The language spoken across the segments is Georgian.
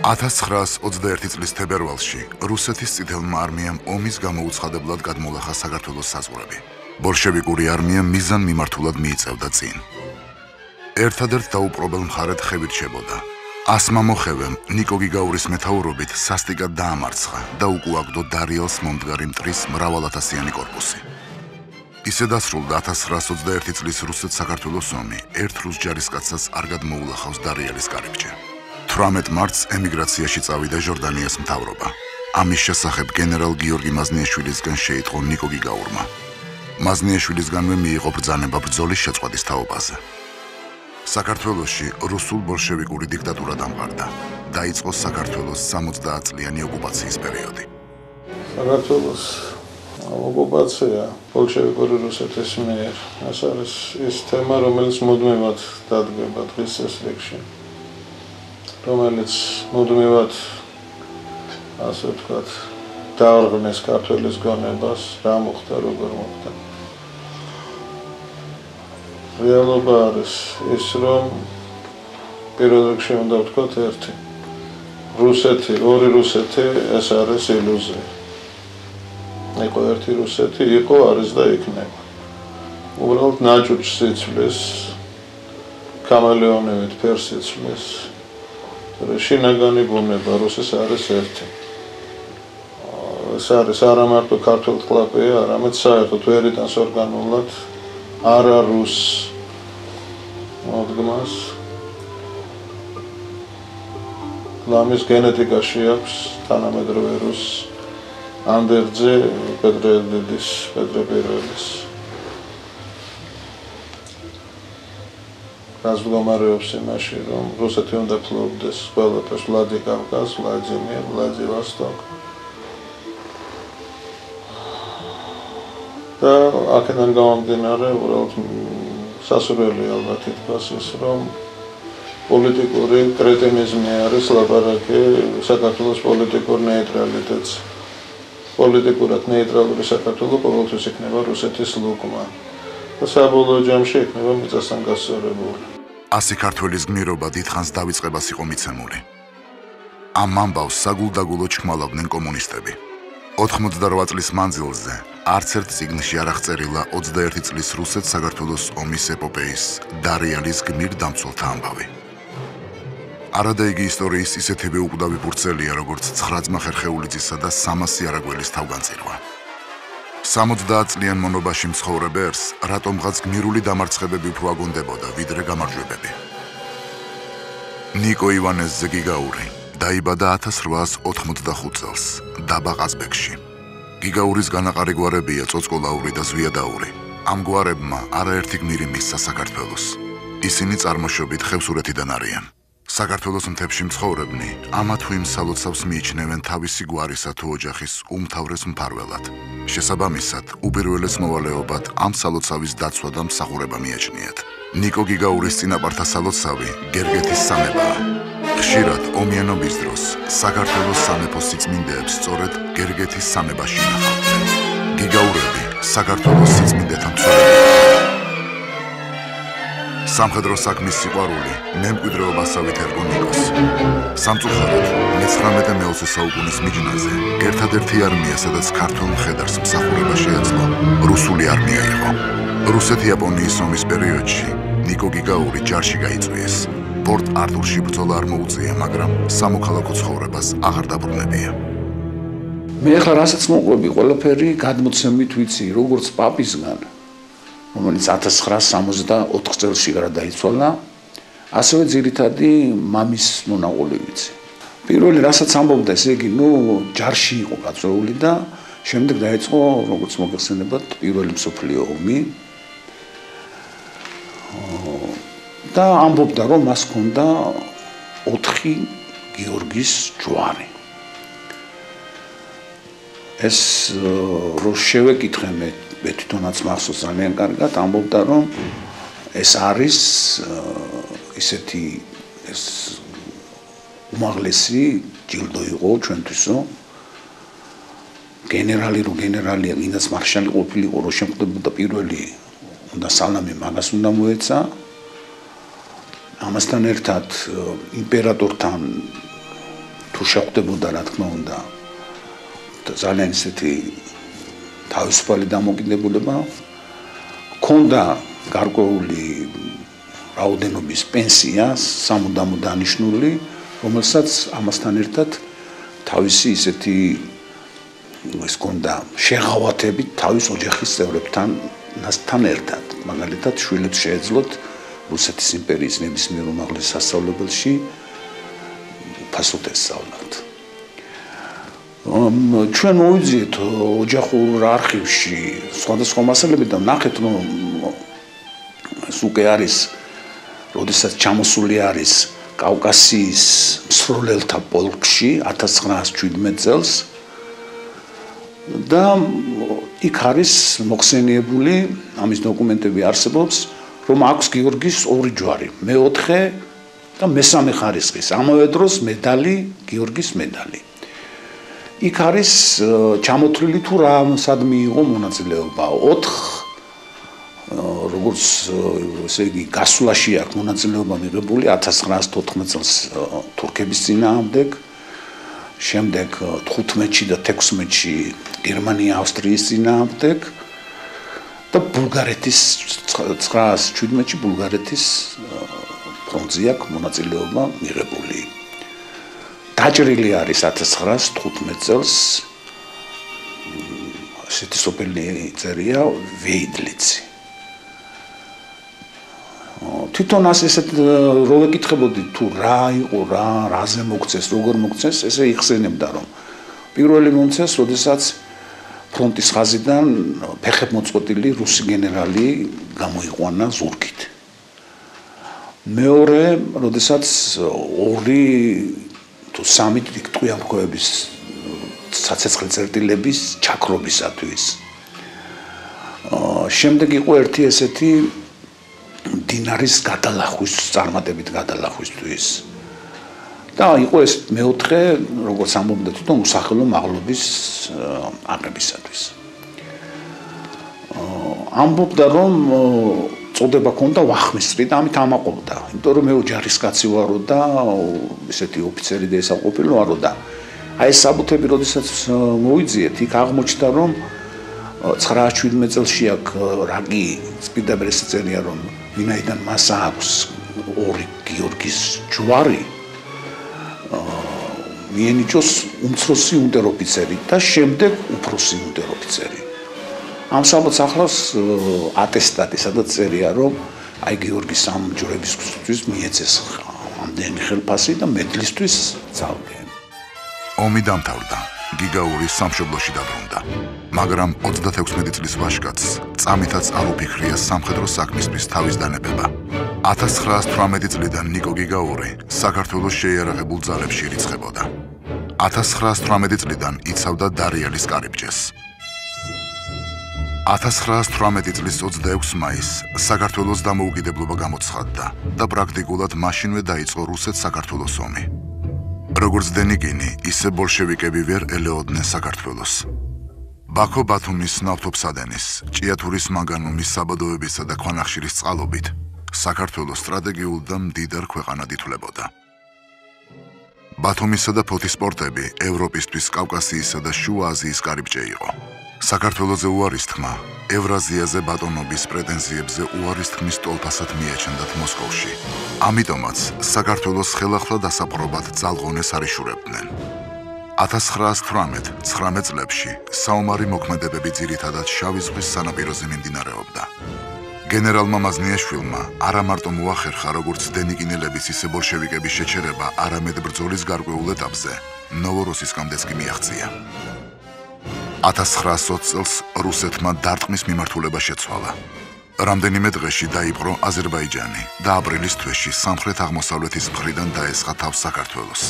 1921 წლის თებერვალში რუსეთის წითელმა არმიამ ომის გამოუცხადებლად გადმოვლახა საქართველოს საზღვრები. ბოლშევიკური არმია მიზანმიმართულად მიიწევდა წინ. ერთადერთ დაუპყრობელ მხარედ ხევირჩებოდა. ასმა მოხევემ ნიკო გიგაურის მეთაურობით სასტიკად დაამარცხა და უკუაგდო დარიელს მომდგარი მტრის მრავალათასიანი კორპუსი. ისე დასრულდა 1921 წლის რუსეთ-საქართველოს ომი ერთ რუს ჯარისკაცსაც არ გადმოულახავს დარიელის კარიბჭე. 18 მარტს ემიგრაციაში წავიდა ჟორდანიას მთავრობა. ამის შესახებ გენერალ გიორგი მაზნიაშვილისგან შეიტყო ნიკო გიგაურმა. მაზნიაშვილისგანვე მიიღო ბრძანება ბრძოლის შეწყვეტის თაობაზე. საქართველოში რუსულ-ბოლშევიკური დიქტატურა დამყარდა. დაიწყო საქართველოს 60 წლიანი ოკუპაციის პერიოდი. საქართველოს ოკუპაცია ბოლშევიკური რუსეთის მიერ ეს არის ის თემა, რომელიც მუდმივად დადგება დღის წესრიგში. რომელიც მუდმივად ასე ვთქვათ დაარღვევს ქართველის გონებას, რა მოხდა, როგორ მოხდა. რეალობა არის ის, რომ პირველ რიგში უნდა ვთქვათ ერთი. რუსეთი, ორი რუსეთი, ეს არის ილუზია. იყო ერთი რუსეთი, იყო, არის და იქნება. უბრალოდ ნაჭუჭს იცვლის, კამელეონივით ფერს იცვლის. შინაგანი ბუნება რუსის არის ერთი. ეს არის არა მარტო ქართულ ტყლაპია, არამედ საერთოდ ვერიტანს ორგანულად არა რუს მოდგმას. ლამის გენეტიკაში აქვს თანამედროვე რუს ანდერძე პეტრე დედის, პეტრე პირველის. რაც მდგომარეობს იმაში, რომ რუსეთი უნდა ფლობდეს ყველაფერს ვლადიკავკაზ, ვლადიმირ, ვლადივოსტოკ. და აქედან გამომდინარე, უბრალოდ სასურველი ალბათ ითქვას ის, რომ პოლიტიკური კრეტინიზმი არის ლაპარაკი საქართველოს პოლიტიკურ ნეიტრალიტეტს. პოლიტიკურად ნეიტრალური საქართველო ყოველთვის იქნება რუსეთის ლუკმა. და საბოლოო ჯამში იქნება მიწასთან გასწორებული. ასი ქართველის გმირობა დიდხანს დავიწყებას იყო მიცემული. ამ ამბავს საგულდაგულო ჩქმალავდნენ კომუნისტები. 88 წლის მანძილზე არც ერთ წიგნში არ აღწერილა 21 წლის რუსეთ-საქართველოს ომის ეპოპეის დარიელის გმირ დამცველთა ამბავი. არადა იგი ისტორიის ისეთივე უკვდავი ბურცელია, როგორც 9 ძმა ხერხეულიძისა და 300 არაგველის თავგანწირვა. 60 წლიან მონობაში მცხოვრებერს რატომღაც გმირული დამარცხებები უფრო აგონდებოდა, ვიდრე გამარჯვებები. ნიკო ივანეს გიგაური დაიბადა 1885 წელს დაბა ყაზბეგში. გიგაურის განაყარი გვარებია წოწყოლაური და ზვიადაური. ამ გვარებმა არაერთი გმირი მისცა საქართველოს. ისინი წარმოშობით ხევსურეთიდან არიან. საქართველოს მთებში მცხოვრებნი ამა თუ იმ სალოცავს მიიჩნევენ თავისი გვარისა თუ ოჯახის უმთავრეს მფარველად. შესაბამისად, უპირველეს მოვალეობად ამ სალოცავის დაცვა და მსახურება მიაჩნიათ. ნიკო გიგაურის წინაპართა სალოცავი გერგეთის სამებაა. ხშირად ომიანობის დროს საქართველოს სამეფო სიწმინდეებს სწორედ გერგეთის სამებაში ინახავდნენ. გიგაურები საქართველოს სიწმინდეთა მცველებია. სამხედრო საქმის სიყვარული მემკვიდრეობასავით ერგო ნიკოს. სამწუხაროდ, მე-19 და მე-20 საუკუნის მიჯნაზე ერთადერთი არმია, სადაც ქართულ მხედარს მსახურება შეეძლო, რუსული არმია იყო. რუსეთ-იაპონიის ომის პერიოდში ნიკო გიგაური ჯარში გაიწვიეს. პორტ არტურში ბრძოლა არ მოუწია, მაგრამ სამოქალაქო ცხოვრებას აღარ დაბრუნებია. მე ახლა რასაც მოყვები, ყველაფერი გადმოცემით ვიცი, როგორც პაპისგან, რომელიც 1964 წელს გარდაიცვალა, ასევე ძირითადი მამის მონაყოლი ვიცი. პირველი რასაც ამბობდა, ესე იგი, ჯარში იყო გაწვეული და შემდეგ დაიწყო, როგორც მოგეხსენებათ, პირველი მსოფლიო ომი. და ამბობდა, რომ მას ჰქონდა 4 გიორგის ჯვარი. ეს რო შევეკითხე მე თვითონაც მახსოვს ძალიან კარგად, ამბობდა, რომ ეს არის ისეთი ეს უმაღლესი ჯილდო იყო ჩვენთვისო. გენერალია, ვინაც მარშალი ყოფილიყო, რო შემხდებოდა პირველი, უნდა სალამი მაგას უნდა მოეცა. ამასთან ერთად იმპერატორთან თუ შეხვდებოდა რა თქმა უნდა ძალიან ისეთი თავისუფალი დამოკიდებულება ქონდა გარკვეული რაოდენობის პენსია სამუდამო დანიშნული რომელსაც ამასთან ერთად თავისი ისეთი ეს ქონდა შეღავათებით თავის ოჯახის წევრებთან ერთად მაგალითად შვილებს შეეძლოთ რუსეთის იმპერიის ნებისმიერ უმაღლეს სასწავლებელში ფასოდ ესწავლათ. ჩვენ მოვიძიეთ ოჯახურ არქივში სხვადასხვა მასალები და ნახეთ რომ ეს უკვე არის როდესაც ჩამოსული არის კავკასიის მსროლელთა პოლკში 1917 წელს და იქ არის მოხსენიებული ამის დოკუმენტები არსებობს რომ აქვს გიორგის ორი ჯვარი მეოთხე და მესამე ხარისხის ამავე დროს медаლი გიორგის медаლი იქ არის ჩამოთვლილი თუ რა სად მიიღო მონაწილეობა 4 როგორც ესე იგი გასვლაში აქვს მონაწილეობა მიღებული 1914 წელს თურქების წინააღმდეგ შემდეგ 15-ში და 16-ში გერმანია ავსტრიის წინააღმდეგ და ბულგარეთის 1917-ში ბულგარეთის ფრონტზე აქვს მონაწილეობა მიღებული. დაჭრილი არის 1915 წელს ასეთი სოფელი წერია ვეიდლიცი. თვითონ ასეთ რო ვეკითხებოდი თუ რა იყო რაზე მოგწეს როგორ მოგწეს ესე იხსენებდა რომ პირველი მომწეს როდესაც ფრონტის ხაზიდან ფეხებმოწყვეტილი რუსი გენერალი გამოიყვანა ზურგით მეორე როდესაც 2 თუ 3 ტყვიამრგოების საცეცხლე წერტილების ჩაქრობისათვის შემდეგ იყო ერთი ესეთი დინარის გადალახვის წარმატებით გადალახვისთვის და იყო ეს მეოთხე როგორც ამბობდა თვითონ უსახელო მაღლობის აღებისათვის ამბობდა რომ წოდება ქონდა ვახმისტრი და ამით ამაყობდა იმიტომ რომ მე ჯარისკაცი ვარო და ესეთი ოფიცერი და ესაყოფილო ვარო და აი ეს საბუთები როდესაც მოვიძიეთ იქ აღმოჩნდა რომ 1917 წელში აქ რაგი სპიდაბერ ეს წერია რომ ვინაიდან მას აქვს 2 გიორგის ჯვარი მიენიჭოს უმცროსი უნტერ-ოფიცერი და შემდეგ უფროსი უნტერ-ოფიცერი. ამ საბუთს ახლავს ატესტატი, სადაც წერია რომ აი გიორგის ამ ჯვრებისთვის მიეცეს ამდენი ხელფასი და მედლისთვის ძალზე. ომი დამთავრდა. გიგაური სამშობლოში დაბრუნდა. მაგრამ 36 წლის ვაჟკაცს წამითაც არ უფიქრია სამხედრო საქმისთვის თავის დანებება. 1918 წლიდან ნიკო გიგაური საქართველოს შეიარაღებულ ძალებში ირიცხებოდა. 1918 წლიდან იცავდა დარიალის კარიბჭეს. 1918 წლის 26 მაისს საქართველოს დამოუკიდებლობა გამოცხადდა და პრაქტიკულად მაშინვე დაიწყო რუსეთ-საქართველოს ომი. როგორც დენიკინი, ისე ბოლშევიკები ვერ ელეოდნენ საქართველოს. ბაქო ბათუმის ნავთობსადენის, ჭიათურის მანგანუმის საბადოებისა და ქვანახშირის წყალობით საქართველოს სტრატეგიულ და მდიდარ ქვეყანად ითვლებოდა. ბათუმისა და ფოთის პორტები ევროპისთვის კავკასიისა და შუა აზიის კარიბჭე იყო. საქართველოზე უარის თქმა ევრაზიაზე ბატონობის პრეტენზიებზე უარის თქმის ტოლფასად მიაჩნდათ მოსკოვში. ამიტომაც საქართველოს ხელახლა დასაპყრობად ძალღონეს არიშურებდნენ. 1918-19 წლებში საომარი მოქმედებები ძირითადად შავი ზღვის სანაპიროზე მიმდინარეობდა. გენერალმა მაზნიაშვილმა არა მარტო მოახერხა როგორც დენიკინელების ისე ბოლშევიკების შეჩერება, არამედ ბრძოლის გარკვეულ ეტაპზე ნოვოროსისკამდეც კი მიაღწია. 1920 წელს რუსეთმა დარტყმის მიმართულება შეცვალა. რამდენიმე დღეში დაიპყრო აზერბაიჯანი და აპრილის თვეში სამხრეთ-აღმოსავლეთის მხრიდან დაესხა თავს საქართველოს.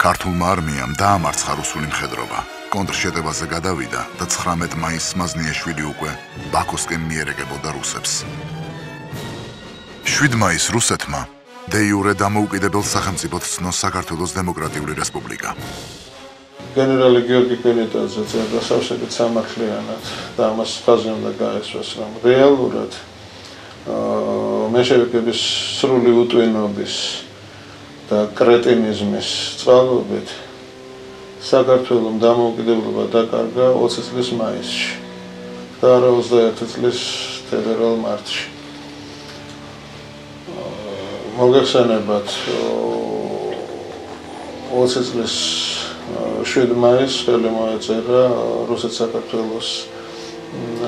ქართულმა არმიამ დაამარცხა რუსული მხედრობა, კონტრშეტევაზე გადავიდა და 19 მაისს მაზნიაშვილი უკვე ბაქოსკენ მიერეგებოდა რუსებს. 7 მაისს რუსეთმა დე იურე დამოუკიდებელ სახელმწიფოდ ცნო საქართველოს დემოკრატიული რესპუბლიკა. გენერალი გიორგი კვინიტაძე წერდა სავსებით სამართლიანად და ამას ხაზი უნდა გაესვას, რომ რეალურად მეშევიკების სრული უტვინობის და კრეტინიზმის წყალობით საქართველოს დამოუკიდებლობა დაკარგა 20 წლის მაისში და არა 21 წლის თებერვალ-მარტში. მოგეხსენებათ 20 წლის 7 მაისს ხელი მოეწერა რუსეთ-საქართველოს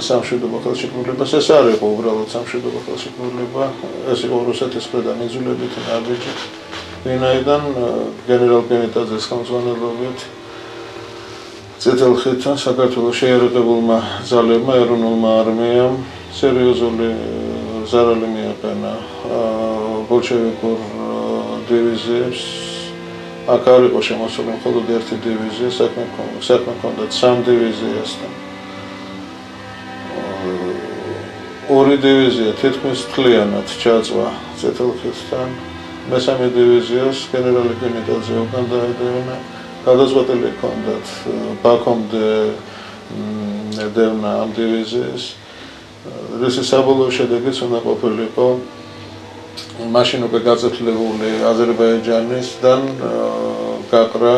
სამშვიდობო ხელშეკრულებას. ეს არ იყო უბრალოდ სამშვიდობო ხელშეკრულება, ეს იყო რუსეთის მხრიდან იძულებით ნაბიჯით, ვინაიდან გენერალ კენეტაძის ხელმძღვანელობით წითელ ხიდთან საქართველოს შეიარაღებულმა ძალებმა, ეროვნულმა არმიამ სერიოზული ზარალი მიაყენა ბოლშევიკურ დივიზიებს. აქ არ იყო შემოსული მხოლოდ ერთი დივიზია, საქმე ჰქონდათ 3 დივიზიასთან. ორი დივიზია თითქმის მთლიანად ჩაწვა წითელ ხიდთან, მესამე დივიზიას გენერალი კენეტაძე უკან დაედევნა. გადაწყვეტილი ჰქონდათ ბაქომდე დევნა ამ დივიზიას. რუსეთის საბოლოო შედეგიც უნდა ყოფილიყო მაშინ უკვე გაწეთლებული აზერბაიჯანისგან გაკრა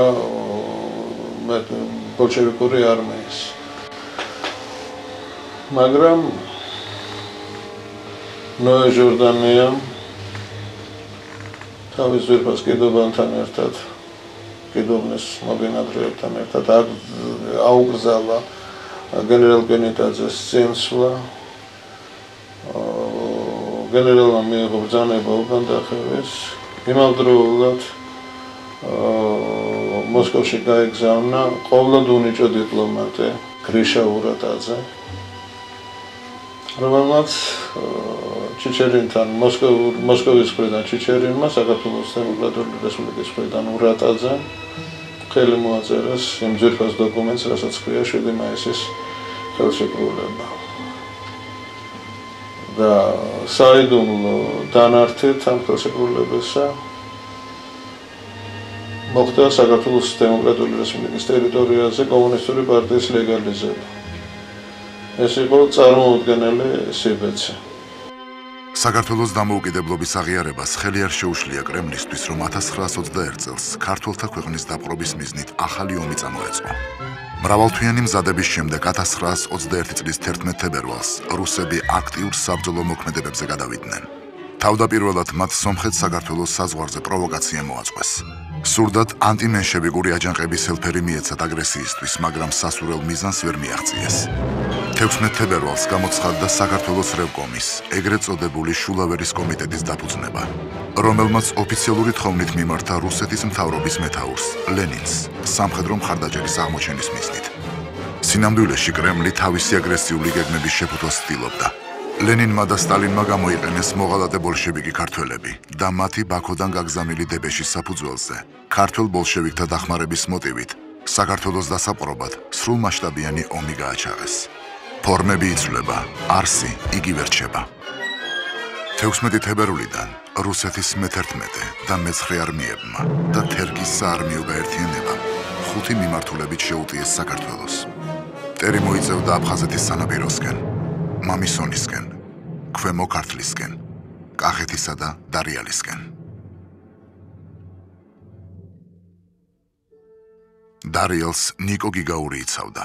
ბოლშევიკური არმიის. მაგრამ ნოე ჟორდანიამ თავის ძვირფას კიდობანთან ერთად კიდობნის მობინადრეებთან ერთად აუკრძალა გენერალ კენეტაძეს წინსვლა. გენერალმა მიიღო ბრძანება უკან დახევეს. იმავდროულად მოსკოვში გაეგზავნა ყოვლად უნიჭო დიპლომატი გრიშა ურატაძე, რომელმაც ჩიჩერინთან მოსკოვის მხრიდან ჩიჩერინმა, საქართველოს დემოკრატიული რესპუბლიკის მხრიდან ურატაძემ ხელი მოაწერეს იმ ძვირფას დოკუმენტს, რასაც ჰქვია 7 მაისის ხელშეკრულება. და საიდუმლო დანართით ამ ხელშეკრულებისა მოხდა საქართველოს დემოკრატიული რესპუბლიკის ტერიტორიაზე კომუნისტური პარტიის ლეგალიზება. ეს იყო წარმოუდგენელი სიბეცე. საქართველოს დამოუკიდებლობის აღიარებას ხელი არ შეუშლია კრემლისთვის, რომ 1921 წელს ქართველთა ქვეყნის დაპყრობის მიზნით ახალი ომი წამოეწყო. მრავალთვიანი მზადების შემდეგ 1921 წლის 11 თებერვალს რუსები აქტიურ საბრძოლო მოქმედებებზე გადავიდნენ. თავდაპირველად მათ სომხეთ-საქართველოს საზღვარზე პროვოკაცია მოაწყვეს. სურდათ ანტიმენშევიკური აჯანყების ელფერი მიეცათ აგრესიისთვის, მაგრამ სასურველ მიზანს ვერ მიაღწიეს. 16 თებერვალს გამოცხადდა საქართველოს რევკომის, ეგრეთ წოდებული შულავერის კომიტეტის დაფუძნება, რომელმაც ოფიციალური თხოვნით მიმართა რუსეთის მთავრობის მეთაურს, ლენინს, სამხედრო მხარდაჭერის აღმოჩენის მიზნით. სინამდვილეში კრემლი თავისი აგრესიული გეგმების შეფუთვას ცდილობდა. ლენინმა და სტალინმა გამოიყენეს მოღალატე ბოლშევიკი ქართველები და მათი ბაქოდან გაგზავნილი დებეშის საფუძველზე ქართველ ბოლშევიკთა დახმარების მოტივით საქართველოს დასაპყრობად სრულმასშტაბიანი ომი გააჩაღეს. ფორმები იცვლება, არსი იგივე რჩება. 16 თებერვლიდან რუსეთის მე-11 და მე-9 არმიებმა და თერგის საარმიო გაერთიანებამ 5 მიმართულებით შეუტიეს საქართველოს. მტერი მოიწევდა აფხაზეთის სანაპიროსკენ, მამისონისკენ, ქვემო ქართლისკენ, კახეთისა და დარიალისკენ. დარიალს ნიკო გიგაური იცავდა.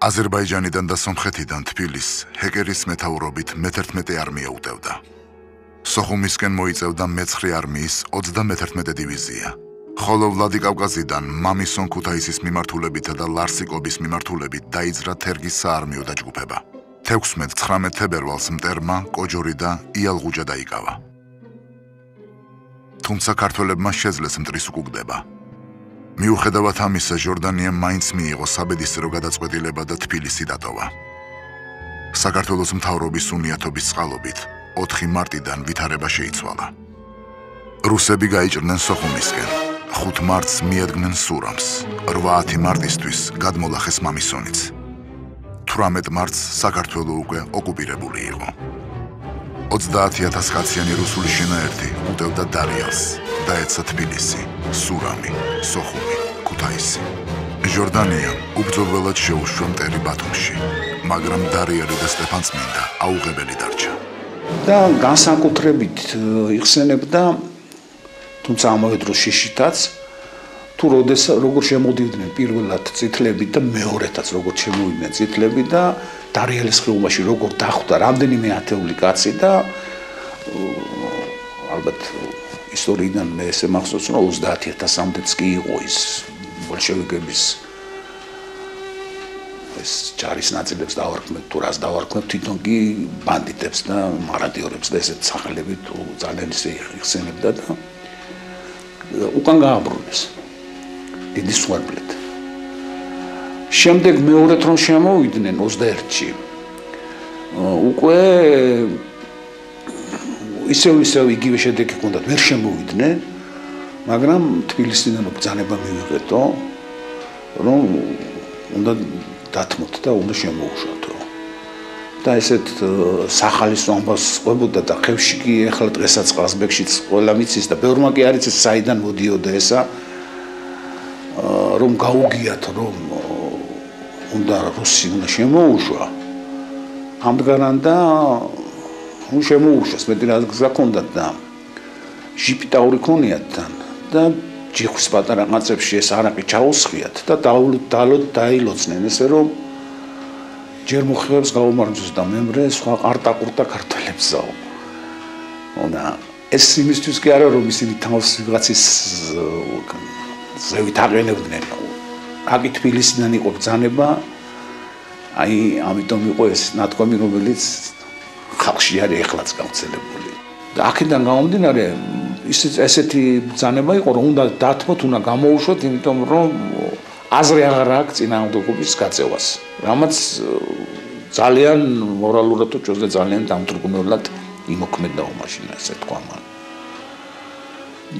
აზერბაიჯანიდან და სომხეთიდან თბილისს ჰეკერის მეთაურობით მე-11 არმია უტევდა. სოხუმისკენ მოიწევდა მე-9 არმიის 31 დივიზია. ხოლო ვლადიკავკაზიდან მამისონ ქუთაისის მიმართულებით და ლარსიკობის მიმართულებით დაიძრა თერგის საარმიო დაჯგუფება. 16-19 თებერვალს მტერმა კოჯორი და იალღუჯა დაიკავა. თუმცა ქართველებმა შეძლეს მტრის უკუგდება. მიუხედავად ამისა, ჟორდანიამ მაინც მიიღო საბედისწერო გადაწყვეტილება და თბილისი დატოვა. საქართველოს მთავრობის უნიათობის წყალობით 4 მარტიდან ვითარება შეიცვალა. რუსები გაიჭრნენ სოხუმისკენ, 5 მარტს მიადგნენ სურამს, 8 მარტისთვის გადმოლახეს მამისონიც. 18 მარტს საქართველო უკვე ოკუპირებული იყო. 30,000 კაციანი რუსული შენაერთი უტევდა დარიალს და ეცა თბილისი, სურამი, სოხუმი, ქუთაისი. ჟორდანიამ უბრძოლველად შეუშვა მტერი ბათუმში, მაგრამ დარიალი და სტეფანწმინდა აუღებელი დარჩა. და განსაკუთრებით იხსენებდა, თუმცა ამავე დროს შიშითაც, თუ როგორ შემოდიოდნენ პირველად წითლები და მეორეთაც როგორ შემოვიდნენ წითლები და დარიელის ხეობაში როგორ დახვდა რამდენიმე ათეული კაცი და ალბათ ისტორიიდან მე ესე მახსოვს რომ 30000-მდეც კი იყო ის ბოლშევიკების ეს ჯარის ნაწილებს დავარქმევთ თუ რას დავარქმევთ თვითონ კი ბანდიტებს და მარადიორებს და ესეთ სახელებით ძალიან ისე იხსენებდა და უკან გააბრუნეს დიდი სვარბლით შემდეგ მეორედ რომ შემოვიდნენ 21-ში უკვე ისევ იგივე შედეგი ჰქონდათ ვერ შემოვიდნენ მაგრამ თბილისიდან ბრძანება მივიღეთო რომ უნდა დათმოთ და უნდა შემოუშვათო და ესეთ სახალის ამბავს ყვებოდა და ხევში კი ეხლა დღესაც ყაზბეგშიც ყველა მიცის და ბევრმა კი არ იცის საიდან მოდიოდა ესა რომ გაუგიათ რომ უნდა რუსი უნდა შემოუშვა ამდღარან და შემოუშვას მეტი რას გზაქონდათ და ჟიპიტაური ქონიათ თან და ჯიხვის პატარა ყაცებში ეს არაყი ჩაუსხიათ და დაილოცნენ ესე რომ ჯერ მოხევებს გაუმარჯოს და მემრე სხვა ყარტაყურტა ქართველებსაო და ეს იმისთვის კი არა რომ ისინი თავს ვიღაცის ზევით აყენებდნენ აკი თბილისიდან იყო ბრძანება აი ამიტომ იყო ეს ნათქვამი რომელიც ხალხში არის ეხლაც გავრცელებული და აქედან გამომდინარე ესეთი ბრძანება იყო რომ უნდა დათმოთ უნდა გამოუშვოთ იმიტომ რომ აზრი აღარ აქვს წინააღმდეგობის გაწევას რამაც ძალიან მორალურად თუ ჩვენზე ძალიან დამძრგუნველად იმოქმედდა მაშინ ესე თქვა მან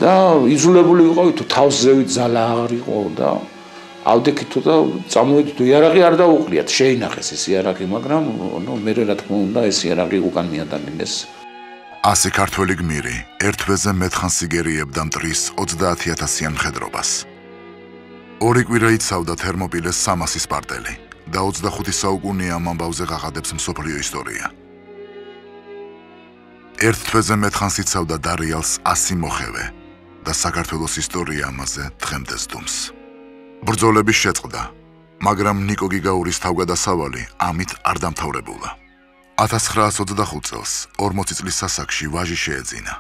და იძულებული ვიყავი თუ თავს ზევით ზალა აღარ იყო და ავდექითო და წამოვედი თუ იარაღი არ დაუყრიათ შეინახეს ეს იარაღი მაგრამ ნუ მე რა თქმა უნდა ეს იარაღი უკან მიადანინეს ასე ქართველი გმირი ერთ თვეზე მეთხან სიგერიებდა მტრის 30000-იან მხედრობას. ორი კვირა იცავდა თერმოპილეს 300 სპარტელი და 25 საუკუნეა ამ ამბავზე ღაღადებს მსოფლიო ისტორია. ერთ თვეზე მეთხანს იცავდა დარიალს 100 მოხევე და საქართველოს ისტორია ამაზე დღემდე სდუმს. ბრძოლების შეწყდა, მაგრამ ნიკო გიგაურის თავგადასავალი ამით არ დამთავრებულა. 1925 წელს 40 წლის სასაკში ვაჟი შეეძინა.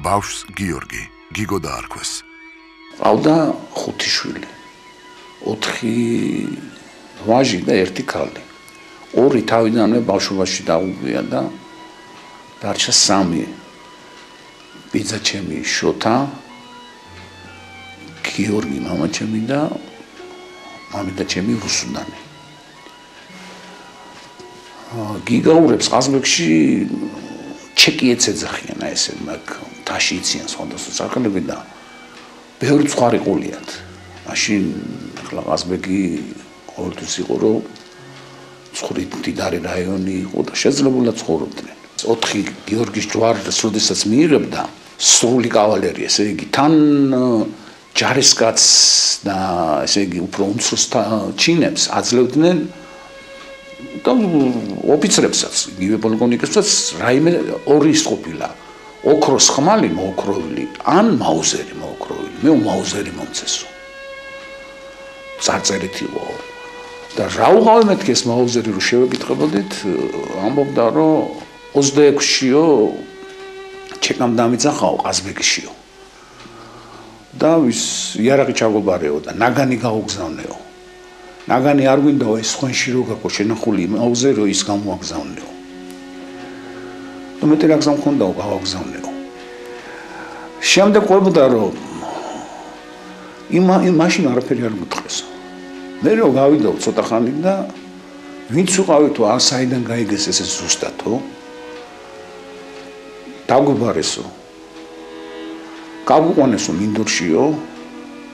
ბავშვს გიორგი, გიგო დაარქვეს. ყავდა 5 შვილი. 4 ვაჟი და 1 ქალი. 2 თავიდანვე ბავშვობაში დაუგვია და დარჩა 3. ბიძა ჩემი შოთა, გიორგი მამა ჩემი და მამიდა ჩემი რუსუდანი. გიგაურებს ყაზბეგში ჩეკი ეცეძახიან ესე მაგ თაში იციან სხვადასხვა სახელები და ბევრი წყარი ყულიათ. მაშინ ახლა ყაზბეგი ყოველთვის იყო რომ ცხრით მდიდარი რაიონი იყო და შეძლებულად ცხოვრობდნენ. 4 გიორგის ჯვარს როდესაც მიიღებდა სრული კავალერია, ესე იგი თან ჯარისკაცს და ესე იგი უფრო უმცროს ჩინებს აძლევდნენ და ოფიცრებსაც, იგივე პოლკოვნიკებსაც რაიმე ორი ის ყოფილა. ოქროს ხმალი მოოქროვილი, ან მაუზერი მოოქროვილი. მე მაუზერი მომცესო. წარწერით იყო. და რა უყავი მეთქი ეს მაუზერი რო შევეკითხებოდით, ამბობდა რომ 26-იო ჩეკამ დამიძახაო ყაზბეგიშიო. და ის იარაღი ჩაგობარეო და ნაგანი გაუგზავნეო. ნაგანი არ გვინდაო ეს ხვენში რო გაკო შენახული მაუზერო ის გამოაგზავნეო. და მეტი რა გზა მქონდაო გავაგზავნეო. შემდეგ ყვებოდა რომ მაშინ არაფერი არ მეთქესო. მე რო გავიდაო ცოტა ხანი და ვინც უყავითო არ საიდან გაიგეს ესე ზუსტათო. დაგვიბარესო. გაგვიყვანესო მინდორშიო.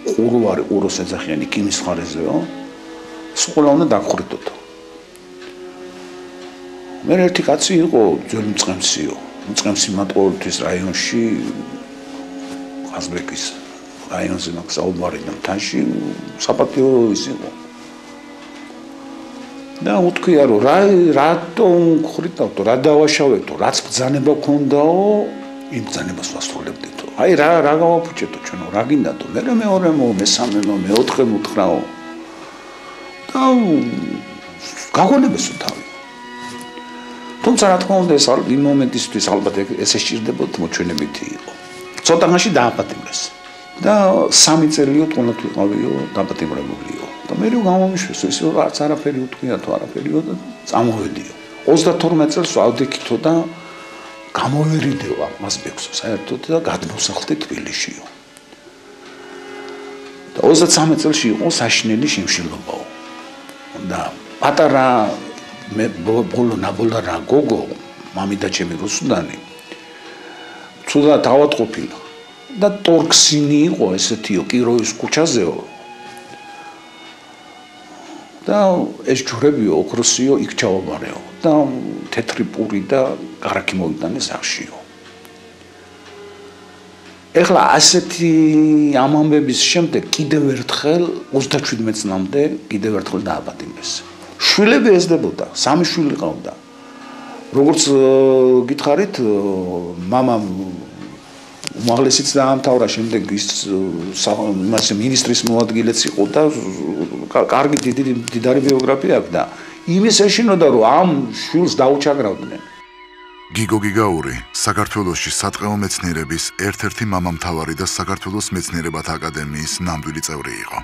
ყურვარი ყუროს ეძახიანი კიმის ხარეზეო. სკოლა უნდა დაგხრიტოთო. მე ერთი კაცი იყო ძველი მწყემსიო. მწყემსი მათ ყოველთვის რაიონში ყაზბეგის რაიონზე მაგ საუბარი და მთაში საპატიო ის იყო. და უთქვია რომ რატომ ხრიტავთო, რა დავაშავეთო, რაც ბრძანება გქონდაო, იმ ბრძანებას ვასრულებდით. აი რა გავაფუჭეთო ჩვენო, რა გინდათო, მე მეორემო, მესამემო, მეოთხე მუთხრაო. და გაგონებესო თავი. თუმცა რა თქმა უნდა ეს იმ მომენტისთვის ალბათ ესე სჭირდებოდა მოჩვენებითი იყო. ცოტაღანში დააპატიმრეს. და 3 წელიო თუნდაც ვიყავიო დაპატიმრებულიო. და მე რო გამომიშვეს ეს რაც არაფერი უთქვია თუ არაფერიო და წამოვედიო. 32 წელს ვავდექითო და გამოვერიდეო ამას ბექსო საერთოდ და გადმოსახლდე თბილისშიო. და 33 წელში იყო საშინელი შიმშილობაო. და პატარა მე ბოლო ნაბოლდა რა გოგო მამიდა ჩემი რუსუდანი ცუდად ავატყოფილა და ტორქსინი იყო ესეთიო კიროვის ქუჩაზეო და ეს ჯვრებიო ოქროსიო იქ ჩავაბარეო და თეთრი პური და კარაქი მოვიტანე სახშიო. ეხლა ასეთი ამ ამბების შემდეგ კიდევ ერთხელ 37 წლამდე კიდევ ერთხელ დააპატიმრეს. შვილები ესდებოდა, 3 შვილი ყავდა. როგორც გითხარით, მამამ უმაღლესიც დაამთავრა, შემდეგ ის მასე მინისტრის მოადგილეც იყო და კარგი დიდარი ბიოგრაფია აქვს და იმის ეშინოდა რომ ამ შვილს დაუჩაგრავდნენ. გიგო გიგაური საქართველოში სატყეო მეცნიერების ერთ-ერთი მამამთავარი და საქართველოს მეცნიერებათა აკადემიის ნამდვილი წევრი იყო.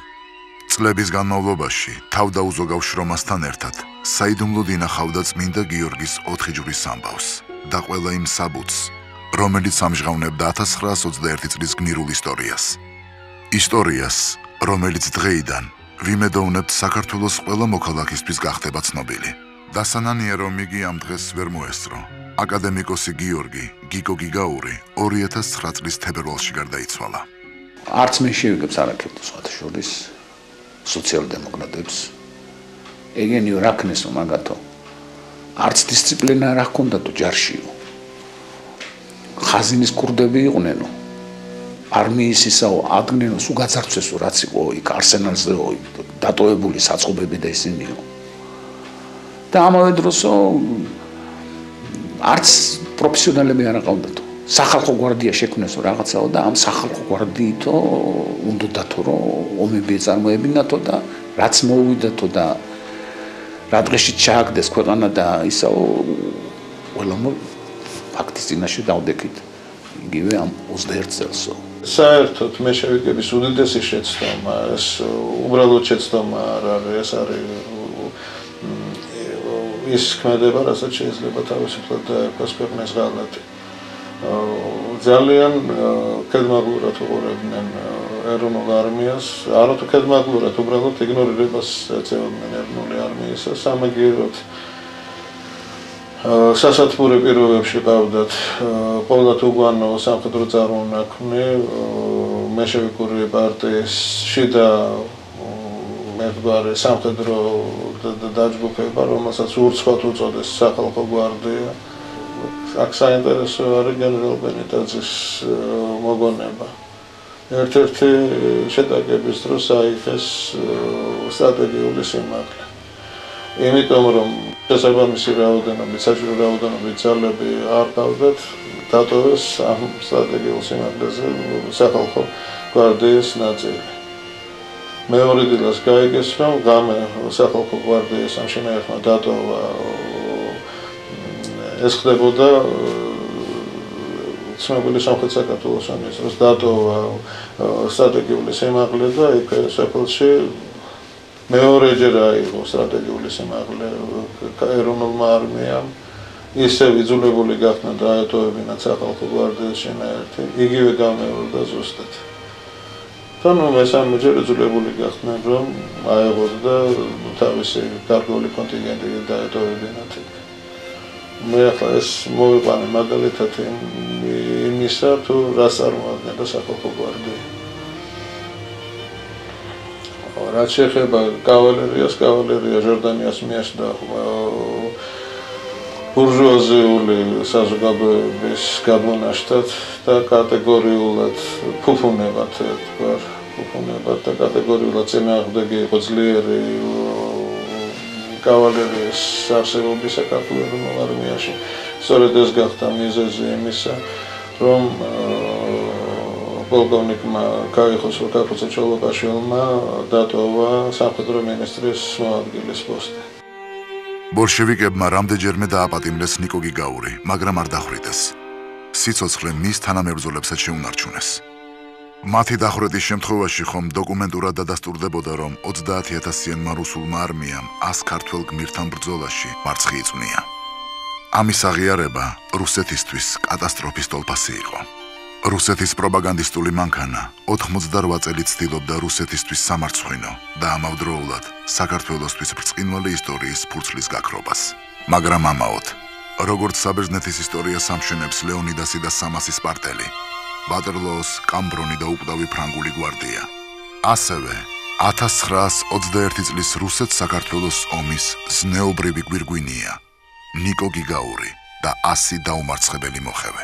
წლების განმავლობაში თავდაუზოგავ შრომასთან ერთად საიდუმლოდ ინახავდა წმინდა გიორგის 4 ჯვრის ამბავს და ყველა იმ საბუთს, რომელიც ამჟღავნებდა 1921 წლის გმირულ ისტორიას. ისტორიას, რომელიც დღეიდან ვიმედოვნებთ საქართველოს ყველა მოქალაქისთვის გახდება ცნობილი. დასანანია რომ იგი ამ დღეს ვერ მოესწრო. აკადემიკოსი გიორგი გიგო გიგაური 2009 წლის თებერვალში გარდაიცვალა. არც მე შევიგებს არაკეთო სხვათა შორის სოციალ-დემოკრატებს. ეგენიო რა ქნესო მაგათო. არც დისციპლინა რა ჰქონდათო ჯარშიო. ხაზინის კურდები იყვნენო. არმიის ისაო ადგენო სულ გაძარცვესო რაც იყო იქ არსენალზეო დატოვებული საწყობები და ისინიო. და ამავე დროსო არც პროფესიონალები არ აყავდათო. სახალხო გვარდია შექმნესო რაღაცაო და ამ სახალხო გვარდიითო უნდათო რომ ომები წარმოებინათო და რაც მოუვიდათო და რა დღეში ჩააგდეს ქვეყანა და ისაო ყველა ფაქტის წინაშე დავდექით იგივე ამ 21 წელსო. საერთოდ მე შევიგების უდიდესი შეცდომა ეს უბრალოდ შეცდომა არ არის ეს არის ის ქმედება რასაც შეიძლება თავისუფლად დაერქვას ქვეყნის ღალატი. ძალიან კედმაღლურად უყურებდნენ ეროვნულ არმიას, არათუ კედმაღლურად, უბრალოდ იგნორირებას ეწეოდნენ ეროვნული არმიისა, სამაგიეროდ სასათბურე პირობებში ყავდათ ყოველთ უგვანო სამხედრო წარმონაქმნი, მეშევიკური პარტიის შიდა მერგვარი სამხედრო დაჯგუფება, რომელსაც ურცხვად უწოდეს სახალხო გვარდია. აქ საინტერესო არის გენერალ ბენიტაძის მოგონება. ერთ-ერთი შეტაკების დროს აიღეს სტრატეგიული სიმაღლე. იმიტომ რომ შესაბამისი რაოდენობით, საჭირო რაოდენობით ძალები არ ყავდათ, დატოვეს ამ სტრატეგიულ სიმაღლეზე სახალხო გვარდიის ნაწილი. მეორე დილას გაიგეს რომ ღამე სახალხო გვარდიის ამ შენაერთმა დატოვა ეს ხდებოდა ცნობილი სამხრეთ საქართველოს ომის დროს დატოვა სტრატეგიული სიმაღლე და იქ სოფელში მეორეჯერ აიღო სტრატეგიული სიმაღლე ეროვნულმა არმიამ ისევ იძულებული გახდა დაეტოვებინა სახალხო გვარდიის შენაერთი იგივე გამეორდა ზუსტად. ანუ მესამეჯერ იძულებული გახდნენ რომ აეღოთ და თავისი გარკვეული კონტინგენტი დაეტოვებინათ. მე ახლა ეს მოვიყვანე მაგალითად იმისა თუ რას წარმოადგენდა სახალხო გვარდია. რაც შეეხება კავალერიას, კავალერია ჟორდანიას მიაშდა ბურჟუაზიული საზოგადოების გამონაშთად და კატეგორიულად ფუფუნებად და კატეგორიულად წინააღმდეგი იყო ძლიერი კავალერიის არსებობის საქართველოს არმიაში. სწორედ ეს გახდა მიზეზი იმისა, რომ პოლკოვნიკმა გაიხოსრო კაკუცე ჩოლოყაშვილმა დატოვა სამხედრო მინისტრის მოადგილის პოსტი. ბოლშევიკებმა რამდენჯერმე დააპატიმრეს ნიკო გიგაური, მაგრამ არ დახვრიტეს. სიცოცხლე მის თანამებრძოლებსაც შეუნარჩუნეს. მათი დახვრეტის შემთხვევაში ხომ დოკუმენტურად დადასტურდებოდა, რომ 30,000-იანმა რუსულმა არმიამ 100 ქართველ გმირთან ბრძოლაში მარცხი იწვნია. ამის აღიარება რუსეთისთვის კატასტროფის ტოლფასი იყო. რუსეთის პროპაგანდისტული მანქანა 88 წელი ცდილობდა რუსეთისთვის სამარცხვინო და ამავდროულად საქართველოსთვის ბრწყინვალე ისტორიის ფურცლის გაქრობას. მაგრამ ამაოდ, როგორც საბერძნეთის ისტორიას ამშვენებს ლეონიდასი და სამასის პარტელი, ვატერლოოს კამბრონი და უკვდავი ფრანგული გვარდია. ასევე 1921 წლის რუსეთ-საქართველოს ომის ზნეობრივი გვირგვინია ნიკო გიგაური და 100 დაუმარცხებელი მოხევე.